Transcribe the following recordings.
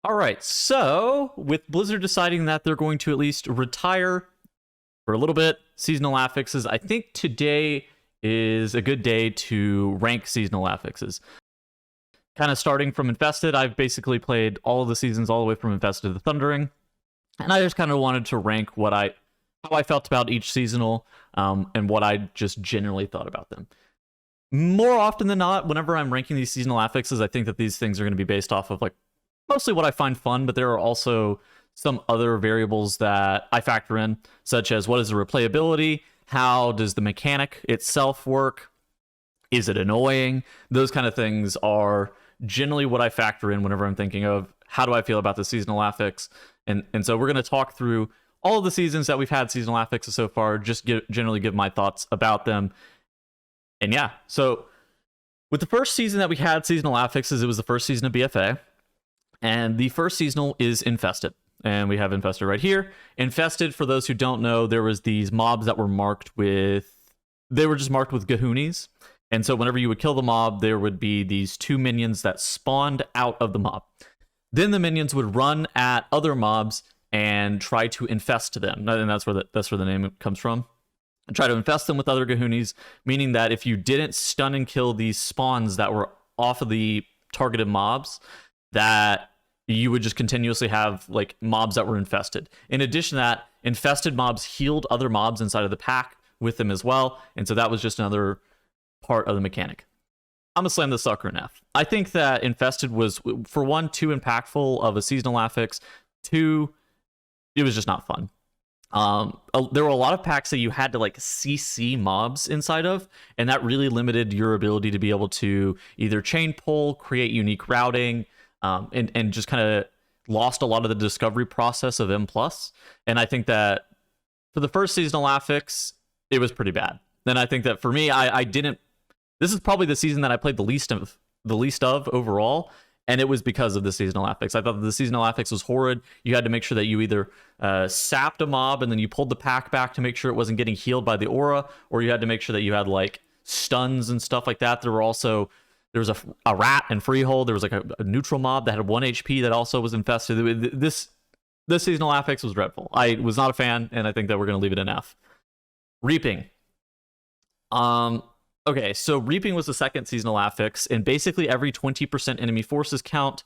All right, so with Blizzard deciding that they're going to at least retire for a little bit seasonal affixes, I think today is a good day to rank seasonal affixes. Kind of starting from Infested, I've basically played all of the seasons all the way from Infested to the Thundering, and I just kind of wanted to rank how I felt about each seasonal, and what I just generally thought about them. More often than not, whenever I'm ranking these seasonal affixes, I think that these things are going to be based off of like mostly what I find fun, but there are also some other variables that I factor in, such as what is the replayability, how does the mechanic itself work, is it annoying? Those kind of things are generally what I factor in whenever I'm thinking of how do I feel about the seasonal affix. And so we're going to talk through all of the seasons that we've had seasonal affixes so far, just generally give my thoughts about them. And yeah, so with the first season that we had seasonal affixes, it was the first season of BFA. And the first seasonal is Infested. And we have Infested right here. Infested, for those who don't know, there was these mobs that were marked with... They were just marked with Gahoonies. And so whenever you would kill the mob, there would be these two minions that spawned out of the mob. Then the minions would run at other mobs and try to infest them. And that's where the name comes from. And try to infest them with other Gahoonies, meaning that if you didn't stun and kill these spawns that were off of the targeted mobs, that you would just continuously have like mobs that were infested. In addition to that, infested mobs healed other mobs inside of the pack with them as well, and so that was just another part of the mechanic. I'm gonna slam the sucker in F. I think that Infested was, for one, too impactful of a seasonal affix. Two, it was just not fun. There were a lot of packs that you had to like CC mobs inside of, and that really limited your ability to be able to either chain pull, create unique routing, and just kind of lost a lot of the discovery process of M+. And I think that for the first seasonal affix, it was pretty bad. And I think that for me, I didn't... This is probably the season that I played the least of overall, and it was because of the seasonal affix. I thought that the seasonal affix was horrid. You had to make sure that you either sapped a mob and then you pulled the pack back to make sure it wasn't getting healed by the aura, or you had to make sure that you had like stuns and stuff like that. There was a rat and freehold. There was like a neutral mob that had 1 HP that also was infested. This seasonal affix was dreadful. I was not a fan, and I think that we're going to leave it in F. Reaping. Okay, so Reaping was the second seasonal affix, and basically every 20% enemy forces count,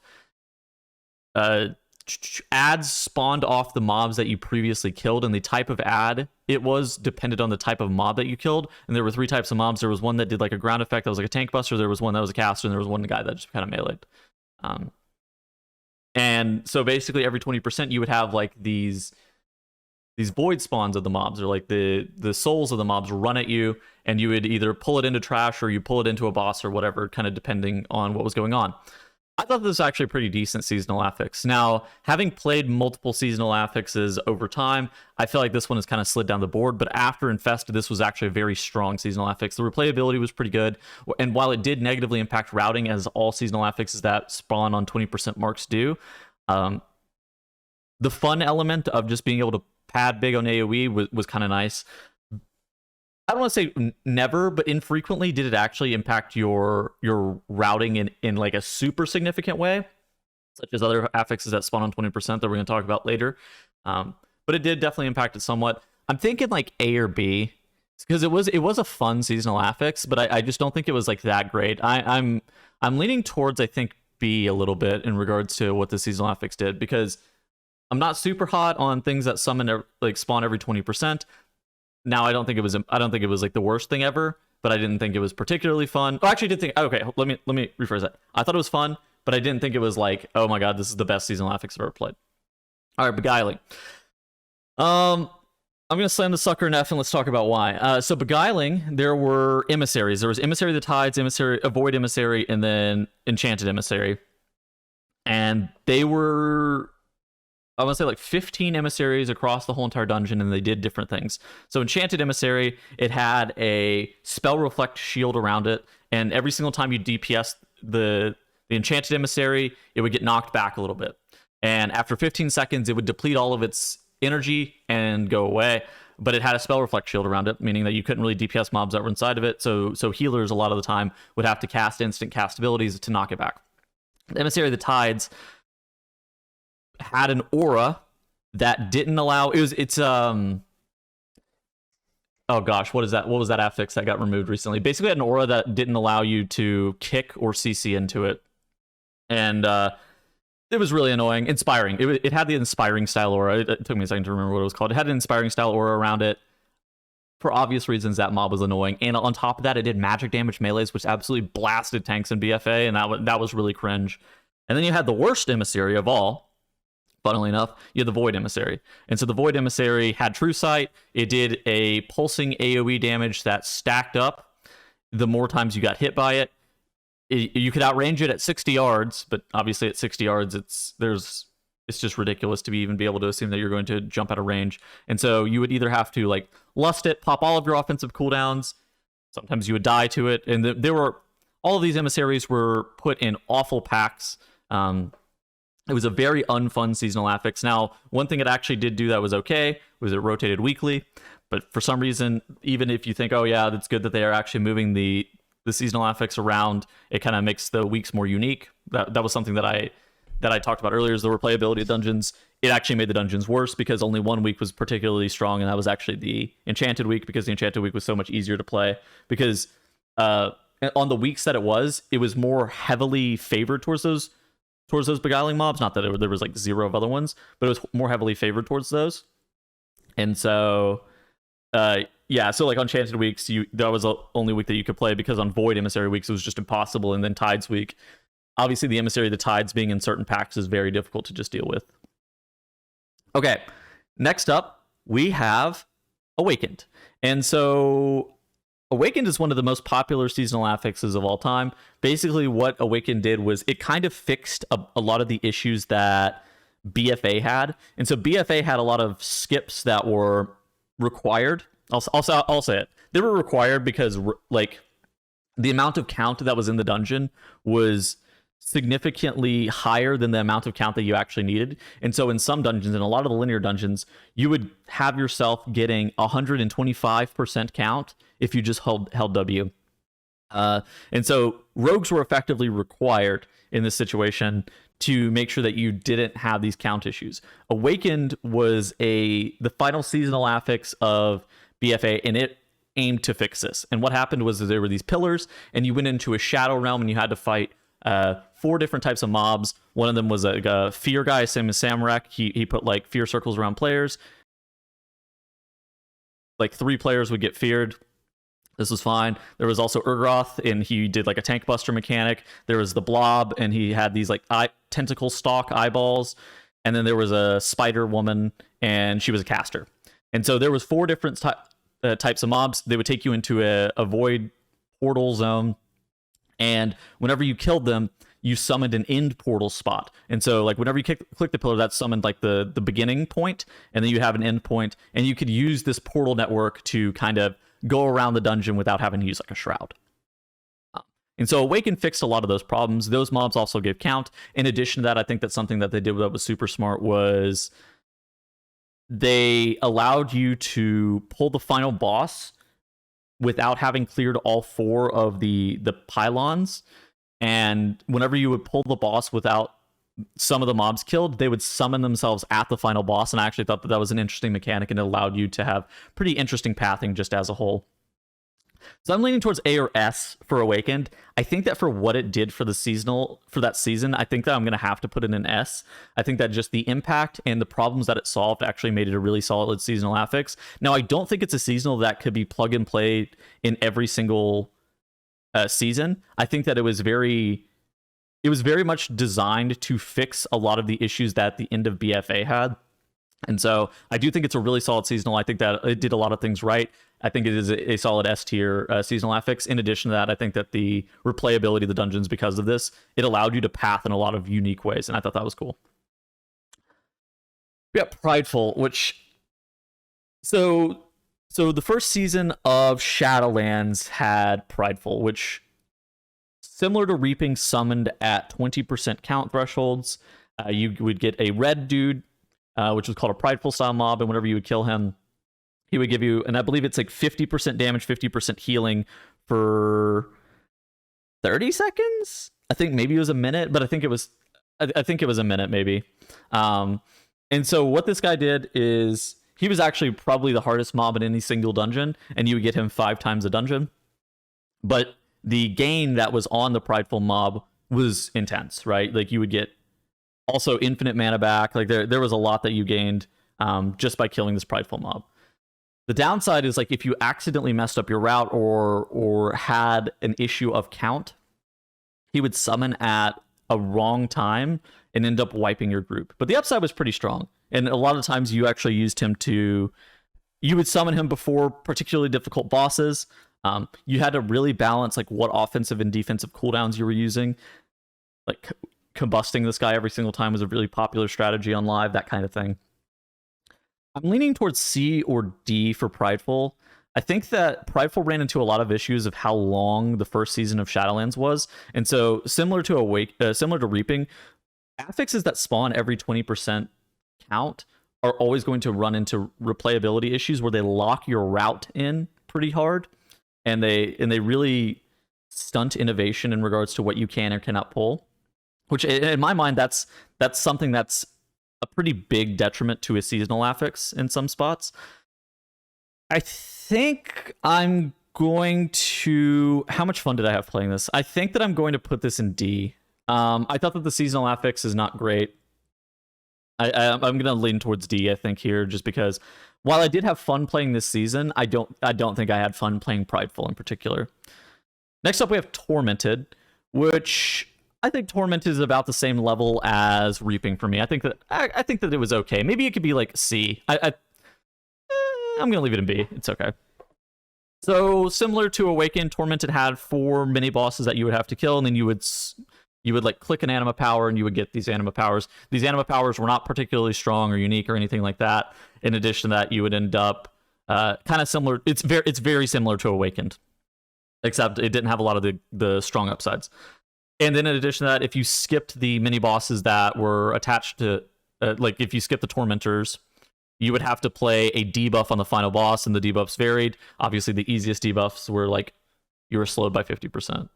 ads spawned off the mobs that you previously killed, and the type of ad it was depended on the type of mob that you killed. And there were 3 types of mobs. There was one that did like a ground effect that was like a tank buster, there was one that was a caster, and there was one guy that just kind of meleeed. And so basically every 20% you would have like these void spawns of the mobs, or like the souls of the mobs run at you, and you would either pull it into trash or you pull it into a boss or whatever, kind of depending on what was going on. I thought this was actually a pretty decent seasonal affix. Now, having played multiple seasonal affixes over time, I feel like this one has kind of slid down the board, but after Infested, this was actually a very strong seasonal affix. The replayability was pretty good, and while it did negatively impact routing, as all seasonal affixes that spawn on 20% marks do, the fun element of just being able to pad big on AoE was kind of nice. I don't want to say never, but infrequently did it actually impact your routing in like a super significant way, such as other affixes that spawn on 20% that we're going to talk about later. But it did definitely impact it somewhat. I'm thinking like A or B, because it was a fun seasonal affix, but I just don't think it was like that great. I'm leaning towards, I think, B a little bit in regards to what the seasonal affix did, because I'm not super hot on things that summon like spawn every 20%. Now, I don't think it was like the worst thing ever, but I didn't think it was particularly fun. Oh, actually, I did think... Okay, let me rephrase that. I thought it was fun, but I didn't think it was like, oh my god, this is the best seasonal affix I've ever played. All right, Beguiling. I'm going to slam the sucker in F, and let's talk about why. So Beguiling, there were emissaries. There was Emissary of the Tides, Void Emissary, and then Enchanted Emissary. And they were... I want to say like 15 emissaries across the whole entire dungeon, and they did different things. So Enchanted Emissary, it had a spell reflect shield around it, and every single time you DPS the Enchanted Emissary, it would get knocked back a little bit. And after 15 seconds, it would deplete all of its energy and go away. But it had a spell reflect shield around it, meaning that you couldn't really DPS mobs that were inside of it. So healers a lot of the time would have to cast instant cast abilities to knock it back. The Emissary of the Tides, had an aura that didn't allow it's oh gosh, what was that affix that got removed recently? Basically had an aura that didn't allow you to kick or CC into it. And it was really annoying. Inspiring. It had the inspiring style aura. It took me a second to remember what it was called. It had an inspiring style aura around it. For obvious reasons, that mob was annoying. And on top of that, it did magic damage melees, which absolutely blasted tanks in BFA, and that was really cringe. And then you had the worst emissary of all. Funnily enough, you had the Void Emissary. And so the Void Emissary had True Sight. It did a pulsing AoE damage that stacked up the more times you got hit by it. You could outrange it at 60 yards, but obviously at 60 yards, it's just ridiculous to even be able to assume that you're going to jump out of range. And so you would either have to like lust it, pop all of your offensive cooldowns. Sometimes you would die to it. And all of these emissaries were put in awful packs. It was a very unfun seasonal affix. Now, one thing it actually did do that was okay was it rotated weekly. But for some reason, even if you think, oh yeah, that's good that they are actually moving the seasonal affix around, it kind of makes the weeks more unique. That was something that I talked about earlier, is the replayability of dungeons. It actually made the dungeons worse because only one week was particularly strong, and that was actually the Enchanted week, because the Enchanted week was so much easier to play. Because on the weeks that it was more heavily favored towards those beguiling mobs. Not that there was like zero of other ones, but it was more heavily favored towards those. And so yeah, so like on Enchanted weeks, that was the only week that you could play, because on Void Emissary weeks it was just impossible. And then Tides week, obviously the Emissary of the Tides being in certain packs is very difficult to just deal with. Okay, next up we have Awakened. And so Awakened is one of the most popular seasonal affixes of all time. Basically what Awakened did was it kind of fixed a lot of the issues that BFA had. And so BFA had a lot of skips that were required. I'll say it. They were required because like the amount of count that was in the dungeon was significantly higher than the amount of count that you actually needed. And so in some dungeons, in a lot of the linear dungeons, you would have yourself getting 125% count if you just held W. And so rogues were effectively required in this situation to make sure that you didn't have these count issues. Awakened was the final seasonal affix of BFA, and it aimed to fix this. And what happened was that there were these pillars, and you went into a shadow realm, and you had to fight 4 different types of mobs. One of them was a fear guy, same as Samrak. He put like fear circles around players. Like 3 players would get feared. This was fine. There was also Urgroth, and he did like a tank buster mechanic. There was the Blob, and he had these like tentacle stalk eyeballs. And then there was a spider woman, and she was a caster. And so there was 4 different types of mobs. They would take you into a void portal zone, and whenever you killed them, you summoned an end portal spot. And so like whenever you click the pillar, that summoned like the beginning point, and then you have an end point, and you could use this portal network to kind of go around the dungeon without having to use like a shroud. And so Awaken fixed a lot of those problems. Those mobs also gave count. In addition to that, I think that something that they did that was super smart was they allowed you to pull the final boss without having cleared all 4 of the pylons. And whenever you would pull the boss without some of the mobs killed, they would summon themselves at the final boss. And I actually thought that was an interesting mechanic, and it allowed you to have pretty interesting pathing just as a whole. So I'm leaning towards A or S for Awakened. I think that for what it did for the seasonal, for that season, I think that I'm going to have to put it in S. I think that just the impact and the problems that it solved actually made it a really solid seasonal affix. Now, I don't think it's a seasonal that could be plug and play in every single season. I think that it was very much designed to fix a lot of the issues that the end of BFA had. And so I do think it's a really solid seasonal. I think that it did a lot of things right. I think it is a solid S tier seasonal affix. In addition to that, I think that the replayability of the dungeons, because of this, it allowed you to path in a lot of unique ways, and I thought that was cool. We got Prideful, which so the first season of Shadowlands had Prideful, which, similar to Reaping, summoned at 20% count thresholds. You would get a red dude, which was called a Prideful style mob, and whenever you would kill him, he would give you, and I believe it's like 50% damage, 50% healing for 30 seconds? I think maybe it was a minute, but I think it was I think it was a minute maybe. And so what this guy did is he was actually probably the hardest mob in any single dungeon, and you would get him 5 times a dungeon. But the gain that was on the Prideful mob was intense, right? Like you would get also infinite mana back. Like there was a lot that you gained just by killing this Prideful mob. The downside is like if you accidentally messed up your route or had an issue of count, he would summon at a wrong time and end up wiping your group. But the upside was pretty strong. And a lot of times you actually used him you would summon him before particularly difficult bosses. You had to really balance like what offensive and defensive cooldowns you were using. Like combusting this guy every single time was a really popular strategy on live, that kind of thing. I'm leaning towards C or D for Prideful. I think that Prideful ran into a lot of issues of how long the first season of Shadowlands was. And so similar to Reaping, affixes that spawn every 20% count are always going to run into replayability issues where they lock your route in pretty hard, and they really stunt innovation in regards to what you can or cannot pull. Which in my mind, that's something that's a pretty big detriment to a seasonal affix in some spots. I think I'm going to... How much fun did I have playing this? I think that I'm going to put this in D. I thought that the seasonal affix is not great. I'm going to lean towards D, I think, here, just because while I did have fun playing this season, I don't think I had fun playing Prideful in particular. Next up, we have Tormented, which I think Torment is about the same level as Reaping for me. I think that it was okay. Maybe it could be like C. I'm going to leave it in B. It's okay. So similar to Awaken, Tormented had 4 mini bosses that you would have to kill, and then you would like click an anima power and you would get these anima powers. These anima powers were not particularly strong or unique or anything like that. In addition to that, you would end up kind of similar. It's very similar to Awakened, except it didn't have a lot of the strong upsides. And then in addition to that, if you skipped the mini bosses that were attached to, like if you skipped the Tormentors, you would have to play a debuff on the final boss, and the debuffs varied. Obviously, the easiest debuffs were like you were slowed by 50%.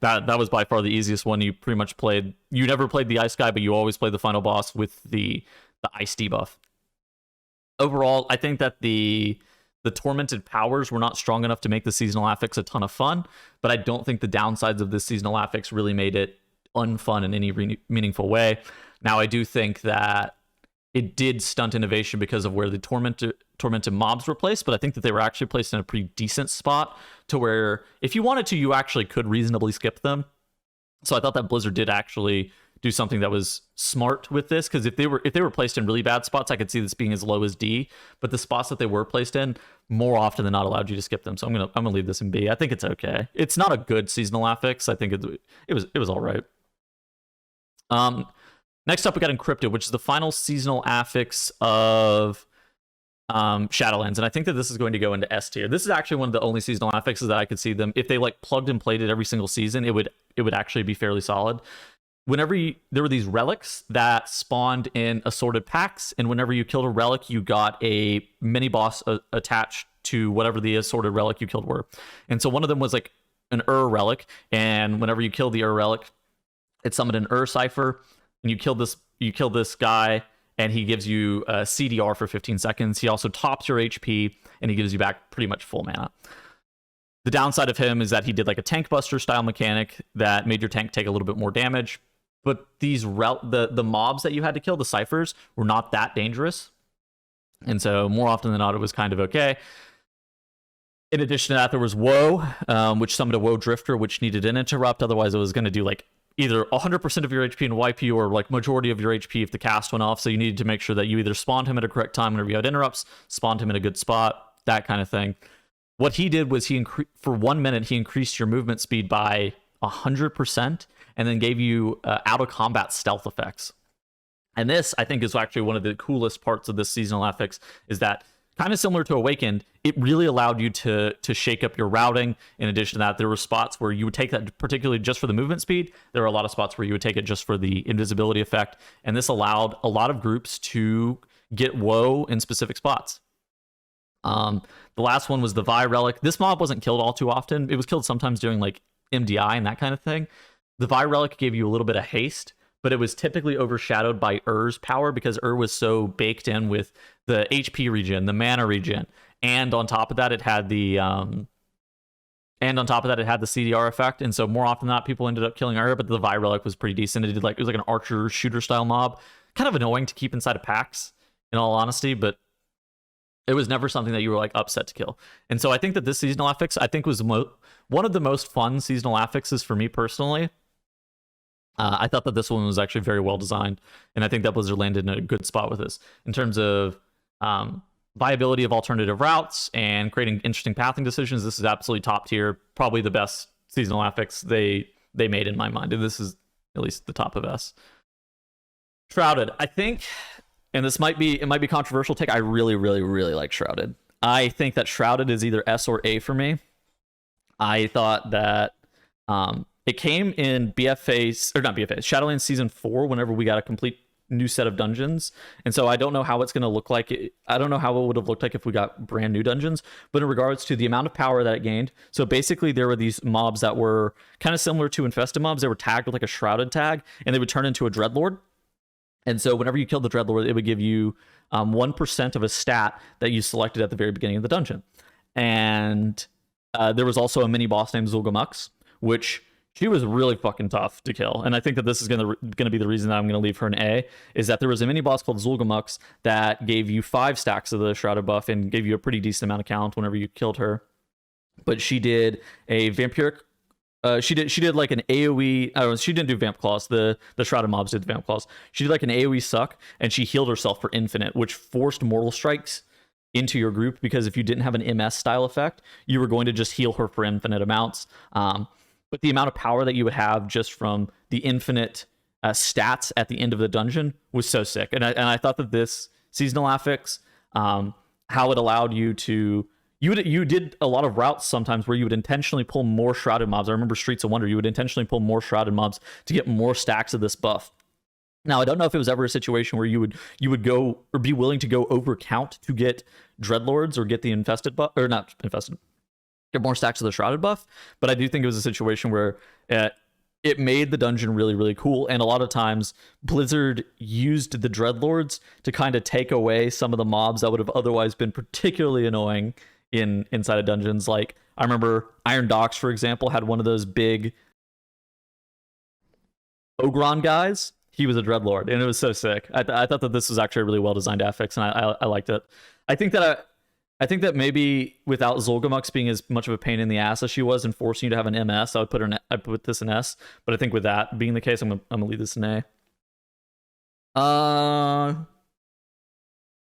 that was by far the easiest one. You pretty much played. You never played the ice guy, but you always played the final boss with the ice debuff. Overall, I think that the tormented powers were not strong enough to make the seasonal affix a ton of fun, but I don't think the downsides of this seasonal affix really made it unfun in any meaningful way. Now, I do think that it did stunt innovation because of where the tormented mobs were placed, but I think that they were actually placed in a pretty decent spot to where if you wanted to, you actually could reasonably skip them. So I thought that Blizzard did actually do something that was smart with this, because if they were placed in really bad spots, I could see this being as low as D, but the spots that they were placed in more often than not allowed you to skip them. So I'm gonna leave this in B. I think it's okay. It's not a good seasonal affix. I think it was all right. Next up, we got Encrypted, which is the final seasonal affix of Shadowlands, and I think that this is going to go into S tier. This is actually one of the only seasonal affixes that I could see them, if they like plugged and played it every single season, it would actually be fairly solid. Whenever there were these relics that spawned in assorted packs, and whenever you killed a relic, you got a mini boss attached to whatever the assorted relic you killed were. And so one of them was like an relic, and whenever you killed the relic, it summoned an cipher, and you killed this guy, and he gives you a CDR for 15 seconds. He also tops your HP, and he gives you back pretty much full mana. The downside of him is that he did like a tank buster style mechanic that made your tank take a little bit more damage. But these the mobs that you had to kill, the ciphers, were not that dangerous. And so more often than not, it was kind of okay. In addition to that, there was Woe, which summoned a Woe Drifter, which needed an interrupt. Otherwise, it was going to do like either 100% of your HP and wipe you, or like majority of your HP if the cast went off. So you needed to make sure that you either spawned him at a correct time whenever you had interrupts, spawned him in a good spot, that kind of thing. What he did was for 1 minute, he increased your movement speed by 100%, and then gave you out of combat stealth effects. And this, I think, is actually one of the coolest parts of this seasonal affix, is that kind of similar to Awakened, it really allowed you to shake up your routing. In addition to that, there were spots where you would take that particularly just for the movement speed. There were a lot of spots where you would take it just for the invisibility effect. And this allowed a lot of groups to get Woe in specific spots. The last one was the Vi Relic. This mob wasn't killed all too often. It was killed sometimes during like MDI and that kind of thing. The Vi Relic gave you a little bit of haste, but it was typically overshadowed by power because was so baked in with the HP regen, the mana regen, and on top of that it had the CDR effect, and so more often than not people ended up killing but the Vi Relic was pretty decent. It was like an archer shooter style mob, kind of annoying to keep inside of packs in all honesty, but it was never something that you were like upset to kill. And so I think that this seasonal affix, I think, was one of the most fun seasonal affixes for me personally. I thought that this one was actually very well designed, and I think that Blizzard landed in a good spot with this in terms of viability of alternative routes and creating interesting pathing decisions. This is absolutely top tier, probably the best seasonal affix they made in my mind, and this is at least the top of S. Shrouded, I think, and it might be controversial take, I really like Shrouded. I think that Shrouded is either S or A for me. I thought that it came in Shadowlands Season 4 whenever we got a complete new set of dungeons, and so I don't know how it's going to look like. I don't know how it would have looked like if we got brand new dungeons, but in regards to the amount of power that it gained, so basically there were these mobs that were kind of similar to Infested mobs. They were tagged with like a Shrouded tag, and they would turn into a Dreadlord. And so whenever you killed the Dreadlord, it would give you 1% of a stat that you selected at the very beginning of the dungeon. And there was also a mini boss named Zul'Gurmux, which she was really fucking tough to kill. And I think that this is going to be the reason that I'm going to leave her an A, is that there was a mini boss called Zul'Gurmux that gave you 5 stacks of the Shrouded buff and gave you a pretty decent amount of count whenever you killed her. But she did a vampiric. She did like an AoE. She didn't do Vamp Claws. The Shrouded mobs did the Vamp Claws. She did like an AoE suck, and she healed herself for infinite, which forced Mortal Strikes into your group, because if you didn't have an MS style effect, you were going to just heal her for infinite amounts. But the amount of power that you would have just from the infinite stats at the end of the dungeon was so sick. And I thought that this seasonal affix, how it allowed you to. You did a lot of routes sometimes where you would intentionally pull more Shrouded mobs. I remember Streets of Wonder, you would intentionally pull more Shrouded mobs to get more stacks of this buff. Now, I don't know if it was ever a situation where you would go or be willing to go over count to get Dreadlords or get the Infested buff, or not Infested, get more stacks of the Shrouded buff, but I do think it was a situation where it made the dungeon really cool, and a lot of times Blizzard used the Dreadlords to kind of take away some of the mobs that would have otherwise been particularly annoying inside of dungeons. Like I remember Iron Docks, for example, had one of those big Ogron guys. He was a Dreadlord, and it was so sick. I thought that this was actually a really well designed affix, and I liked it. I think that maybe without Zul'Gurmux being as much of a pain in the ass as she was and forcing you to have an MS, I put this in S. But I think with that being the case, I'm gonna leave this in A.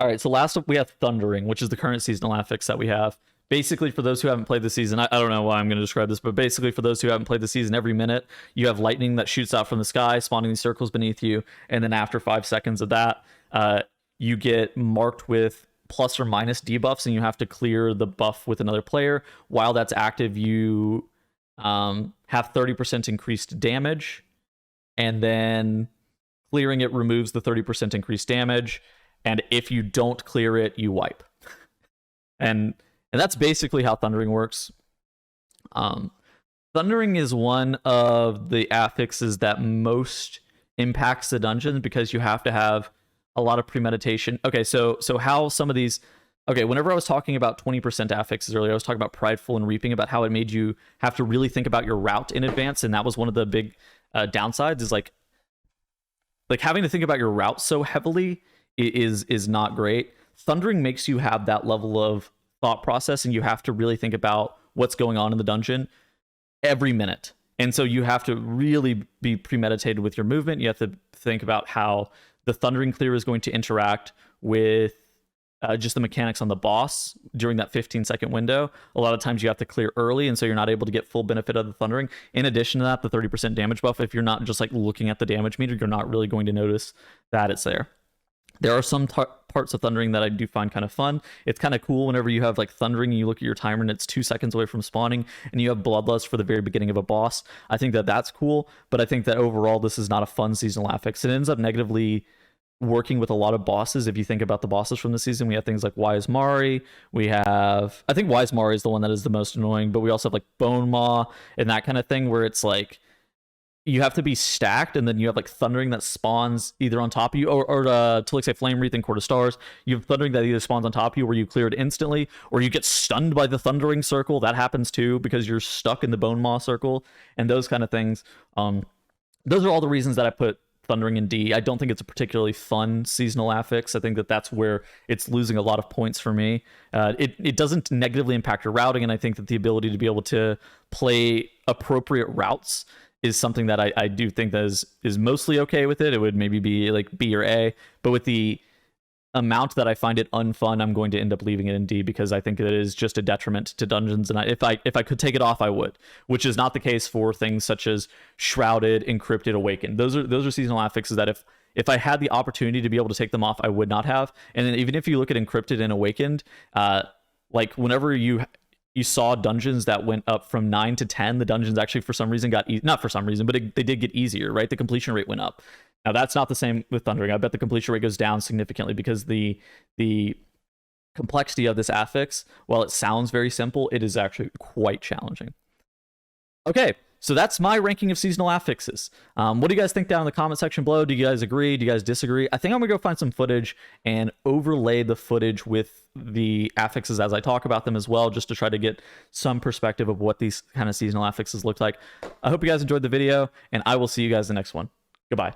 All right, so last up we have Thundering, which is the current seasonal affix that we have. Basically, for those who haven't played the season, I don't know why I'm going to describe this, but basically for those who haven't played the season, every minute you have lightning that shoots out from the sky, spawning these circles beneath you, and then after 5 seconds of that, you get marked with plus or minus debuffs, and you have to clear the buff with another player. While that's active, you have 30% increased damage, and then clearing it removes the 30% increased damage. And if you don't clear it, you wipe. and that's basically how Thundering works. Thundering is one of the affixes that most impacts the dungeon because you have to have a lot of premeditation. Okay, so how some of these... Okay, whenever I was talking about 20% affixes earlier, I was talking about Prideful and Reaping, about how it made you have to really think about your route in advance, and that was one of the big downsides, is like having to think about your route so heavily is not great. Thundering makes you have that level of thought process, and you have to really think about what's going on in the dungeon every minute. And so you have to really be premeditated with your movement. You have to think about how the Thundering Clear is going to interact with just the mechanics on the boss during that 15-second window. A lot of times you have to clear early, and so you're not able to get full benefit of the Thundering. In addition to that, the 30% damage buff, if you're not just like looking at the damage meter, you're not really going to notice that it's there. There are some parts of Thundering that I do find kind of fun. It's kind of cool whenever you have like Thundering and you look at your timer and it's 2 seconds away from spawning, and you have Bloodlust for the very beginning of a boss. I think that that's cool, but I think that overall this is not a fun seasonal affix. It ends up negatively working with a lot of bosses. If you think about the bosses from the season, we have things like Wise Mari. We have... I think Wise Mari is the one that is the most annoying, but we also have like Bone Maw and that kind of thing, where it's like... you have to be stacked, and then you have like Thundering that spawns either on top of you, or to like say Flame Wreath and Court of Stars, you have Thundering that either spawns on top of you where you clear it instantly, or you get stunned by the Thundering circle. That happens too because you're stuck in the Bone Maw circle, and those kind of things. Those are all the reasons that I put Thundering in D. I don't think it's a particularly fun seasonal affix. I think that that's where it's losing a lot of points for me. It doesn't negatively impact your routing, and I think that the ability to be able to play appropriate routes is something that I do think that is mostly okay with it. It would maybe be like B or A, but with the amount that I find it unfun, I'm going to end up leaving it in D because I think that it is just a detriment to dungeons. And if I could take it off, I would, which is not the case for things such as Shrouded, Encrypted, Awakened. Those are seasonal affixes that if I had the opportunity to be able to take them off, I would not have. And then even if you look at Encrypted and Awakened, like whenever you saw dungeons that went up from 9 to 10, the dungeons actually for some reason got not for some reason, but they did get easier, right? The completion rate went up. Now that's not the same with Thundering. I bet the completion rate goes down significantly because the complexity of this affix, while it sounds very simple, it is actually quite challenging. Okay, so that's my ranking of seasonal affixes. What do you guys think down in the comment section below? Do you guys agree? Do you guys disagree? I think I'm gonna go find some footage and overlay the footage with the affixes as I talk about them as well, just to try to get some perspective of what these kind of seasonal affixes look like. I hope you guys enjoyed the video, and I will see you guys in the next one. Goodbye.